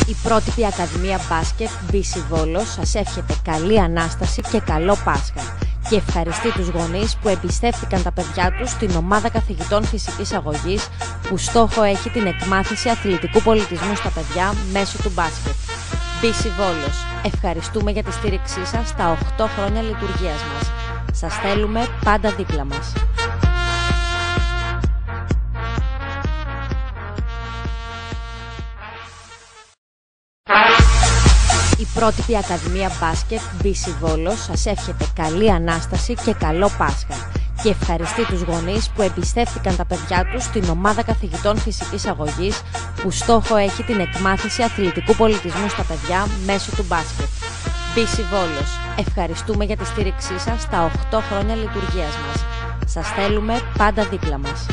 Η πρότυπη Ακαδημία Μπάσκετ BC Βόλος σας εύχεται καλή Ανάσταση και καλό Πάσχα και ευχαριστεί τους γονείς που εμπιστεύτηκαν τα παιδιά τους στην ομάδα καθηγητών φυσικής αγωγής που στόχο έχει την εκμάθηση αθλητικού πολιτισμού στα παιδιά μέσω του μπάσκετ. BC Βόλος, ευχαριστούμε για τη στήριξή σας στα 8 χρόνια λειτουργίας μας. Σας θέλουμε πάντα δίπλα μας. Η πρότυπη Ακαδημία Μπάσκετ BC Βόλος σας εύχεται καλή Ανάσταση και καλό Πάσχα και ευχαριστεί τους γονείς που εμπιστεύτηκαν τα παιδιά τους στην ομάδα καθηγητών φυσικής αγωγής που στόχο έχει την εκμάθηση αθλητικού πολιτισμού στα παιδιά μέσω του μπάσκετ. BC Βόλος, ευχαριστούμε για τη στήριξή σας στα 8 χρόνια λειτουργίας μας. Σας θέλουμε πάντα δίπλα μας.